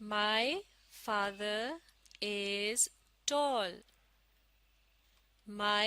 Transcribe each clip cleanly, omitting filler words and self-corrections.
My father is tall. My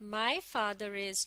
My father is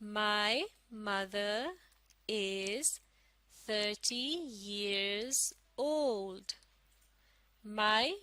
My mother is 30 years old. My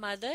mother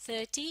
30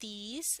30,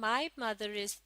My mother is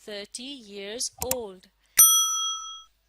30 years old।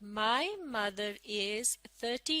My mother is 30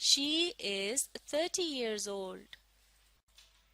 she is 30 years old।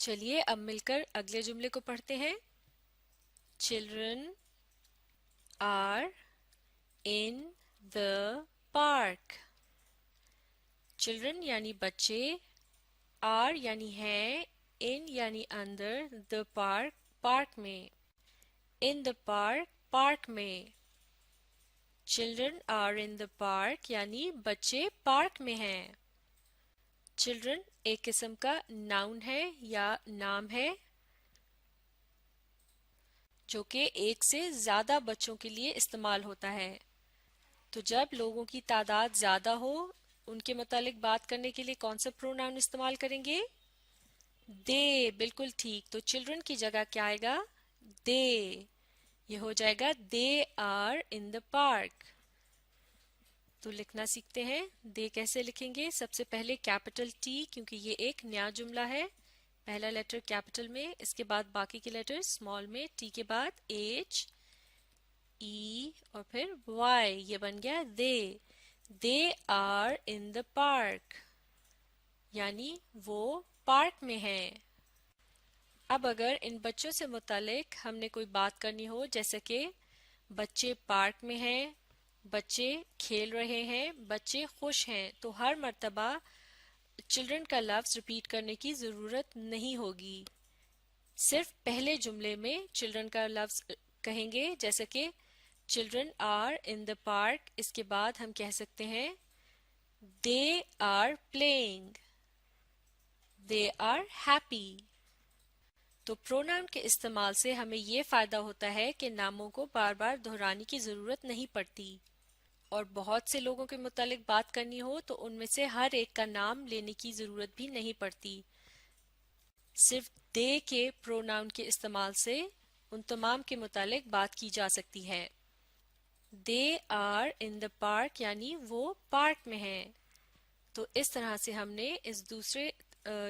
چلیے اب مل کر اگلے جملے کو پڑھتے ہیں. Children are in the park. Children یعنی بچے، are یعنی ہیں، in یعنی اندر، the park پارک میں. in the park پارک میں. Children are in the park یعنی بچے پارک میں ہیں. Children ایک قسم کا ناؤن ہے یا نام ہے جو کہ ایک سے زیادہ بچوں کے لیے استعمال ہوتا ہے. تو جب لوگوں کی تعداد زیادہ ہو ان کے متعلق بات کرنے کے لیے کون سا پروناؤن استعمال کریں گے؟ دے. بالکل ٹھیک. تو چلڈرن کی جگہ کیا آئے گا؟ دے. یہ ہو جائے گا they are in the park. تو لکھنا سیکھتے ہیں. دے کیسے لکھیں گے؟ سب سے پہلے کیپٹل ٹی، کیونکہ یہ ایک نیا جملہ ہے. پہلا لیٹر کیپٹل میں، اس کے بعد باقی کے لیٹر اسمال میں، ٹی کے بعد ایچ، ای اور پھر وائی. یہ بن گیا دے. They are in the park یعنی وہ پارک میں ہیں. اب اگر ان بچوں سے متعلق ہم نے کوئی بات کرنی ہو، جیسے کہ بچے پارک میں ہیں، بچے کھیل رہے ہیں، بچے خوش ہیں، تو ہر مرتبہ چلڈرن کا لفظ ریپیٹ کرنے کی ضرورت نہیں ہوگی. صرف پہلے جملے میں چلڈرن کا لفظ کہیں گے، جیسے کہ children are in the park. اس کے بعد ہم کہہ سکتے ہیں they are playing, they are happy. تو پروناؤن کے استعمال سے ہمیں یہ فائدہ ہوتا ہے کہ ناموں کو بار بار دہرانے کی ضرورت نہیں پڑتی، اور بہت سے لوگوں کے متعلق بات کرنی ہو تو ان میں سے ہر ایک کا نام لینے کی ضرورت بھی نہیں پڑتی. صرف دے کے پروناؤن کے استعمال سے ان تمام کے متعلق بات کی جا سکتی ہے. They are in the park یعنی وہ پارک میں ہیں. تو اس طرح سے ہم نے اس دوسرے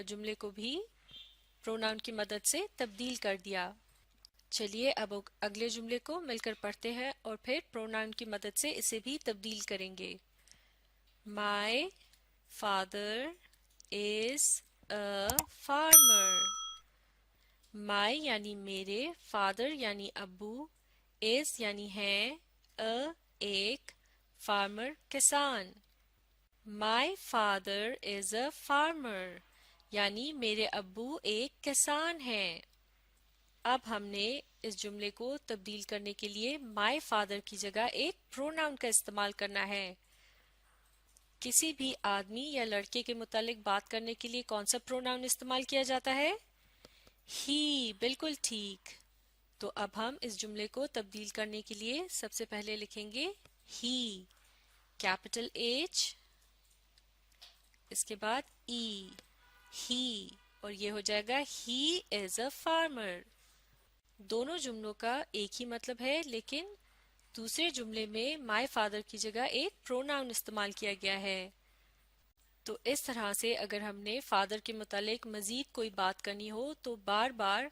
جملے کو بھی پروناؤن کی مدد سے تبدیل کر دیا. چلیے اب اگلے جملے کو مل کر پڑھتے ہیں اور پھر پروناؤن کی مدد سے اسے بھی تبدیل کریں گے. My father is a farmer. My یعنی میرے، father یعنی ابو، is یعنی ہیں، a ایک، farmer کسان. My father is a farmer یعنی میرے ابو ایک کسان ہیں. اب ہم نے اس جملے کو تبدیل کرنے کے لیے my father کی جگہ ایک پروناؤن کا استعمال کرنا ہے. کسی بھی آدمی یا لڑکے کے متعلق بات کرنے کے لیے کون سا پروناؤن استعمال کیا جاتا ہے؟ ہی. بالکل ٹھیک. تو اب ہم اس جملے کو تبدیل کرنے کے لیے سب سے پہلے لکھیں گے ہی، کیپٹل ایچ، اس کے بعد ای، ہی، اور یہ ہو جائے گا ہی از اے فارمر. دونوں جملوں کا ایک ہی مطلب ہے، لیکن دوسرے جملے میں مائی فادر کی جگہ ایک پروناؤن استعمال کیا گیا ہے. تو اس طرح سے اگر ہم نے فادر کے متعلق مزید کوئی بات کرنی ہو تو بار بار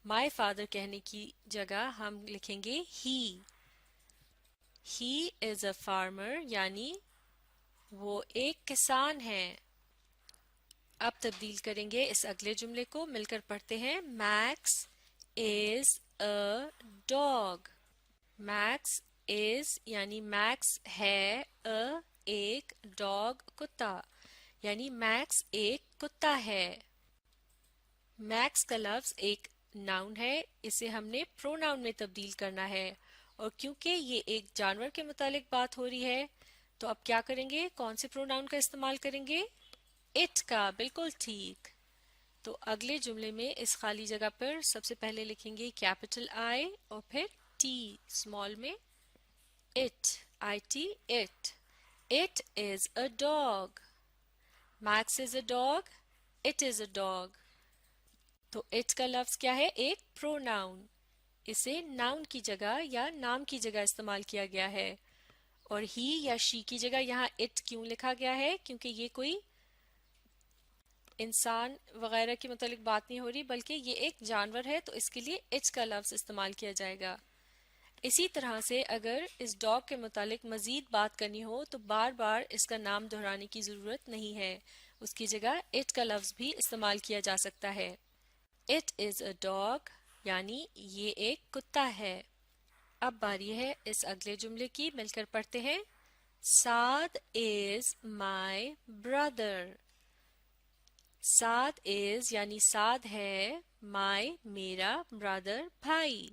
مائی فادر کہنے کی جگہ ہم لکھیں گے ہی. ہی از اے فارمر یعنی وہ ایک کسان ہے. اب تبدیل کریں گے اس اگلے جملے کو، مل کر پڑھتے ہیں. Max is a dog. Max is یعنی میکس ہے، ایک، ڈاگ کتا یعنی میکس ایک کتا ہے. میکس کا لفظ ایک ناؤن ہے، اسے ہم نے پروناؤن میں تبدیل کرنا ہے، اور کیونکہ یہ ایک جانور کے متعلق بات ہو رہی ہے تو اب کیا کریں گے؟ کون سے پروناؤن کا استعمال کریں گے؟ اٹ کا. بالکل ٹھیک. تو اگلے جملے میں اس خالی جگہ پر سب سے پہلے لکھیں گے کیپٹل آئی اور پھر ٹی اسمال میں. It, I T, it. It is a dog. Max is a dog, it is a dog. تو اٹ کا لفظ کیا ہے؟ ایک پروناؤن. اسے ناؤن کی جگہ یا نام کی جگہ استعمال کیا گیا ہے. اور ہی یا شی کی جگہ یہاں اٹ کیوں لکھا گیا ہے؟ کیونکہ یہ کوئی انسان وغیرہ کے متعلق بات نہیں ہو رہی، بلکہ یہ ایک جانور ہے، تو اس کے لیے اٹ کا لفظ استعمال کیا جائے گا. اسی طرح سے اگر اس ڈاگ کے متعلق مزید بات کرنی ہو تو بار بار اس کا نام دہرانے کی ضرورت نہیں ہے، اس کی جگہ اٹ کا لفظ بھی استعمال کیا جا سکتا ہے. It is a dog یعنی یہ ایک کتا ہے. اب باری ہے اس اگلے جملے کی، مل کر پڑھتے ہیں. سعد is my brother. Saad is یعنی سعد ہے، my میرا، brother بھائی،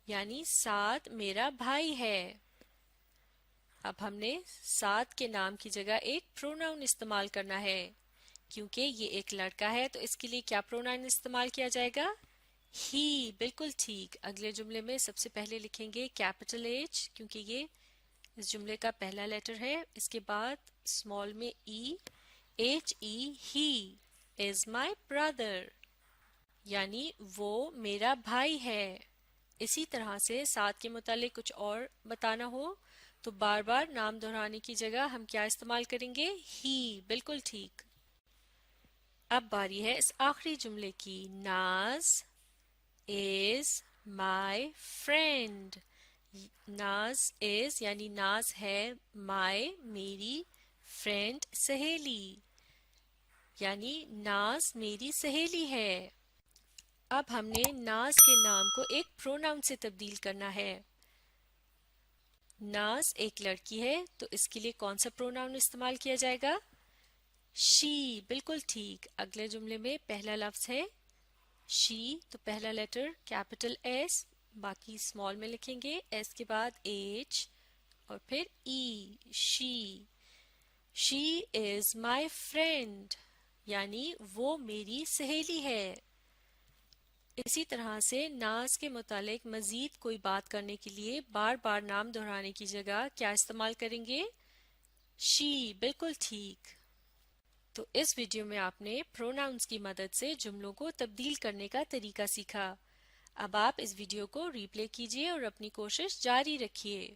یعنی سعد میرا بھائی ہے. اب ہم نے سعد کے نام کی جگہ ایک پروناؤن استعمال کرنا ہے. کیونکہ یہ ایک لڑکا ہے تو اس کے لیے کیا پروناؤن استعمال کیا جائے گا؟ ہی. بالکل ٹھیک. اگلے جملے میں سب سے پہلے لکھیں گے کیپٹل ایچ، کیونکہ یہ اس جملے کا پہلا لیٹر ہے. اس کے بعد اسمال میں ای، ایچ ای. ہی از مائی برادر یعنی وہ میرا بھائی ہے. اسی طرح سے ساتھ کے متعلق کچھ اور بتانا ہو تو بار بار نام دہرانے کی جگہ ہم کیا استعمال کریں گے؟ ہی. بالکل ٹھیک. اب باری ہے اس آخری جملے کی. ناز is my friend. Naz is یعنی ناز ہے، my میری، friend سہیلی، یعنی ناز میری سہیلی ہے. اب ہم نے ناز کے نام کو ایک پروناؤن سے تبدیل کرنا ہے. ناز ایک لڑکی ہے تو اس کے لیے کون سا پروناؤن استعمال کیا جائے گا؟ شی. بالکل ٹھیک. اگلے جملے میں پہلا لفظ ہے شی تو پہلا لیٹر کیپٹل ایس، باقی اسمال میں لکھیں گے، ایس کے بعد ایچ اور پھر ای. شی. شی از مائی فرینڈ یعنی وہ میری سہیلی ہے. اسی طرح سے ناز کے متعلق مزید کوئی بات کرنے کے لیے بار بار نام دہرانے کی جگہ کیا استعمال کریں گے؟ شی. بالکل ٹھیک. تو اس ویڈیو میں آپ نے پروناؤنس کی مدد سے جملوں کو تبدیل کرنے کا طریقہ سیکھا. اب آپ اس ویڈیو کو ری پلے کیجئے اور اپنی کوشش جاری رکھیے.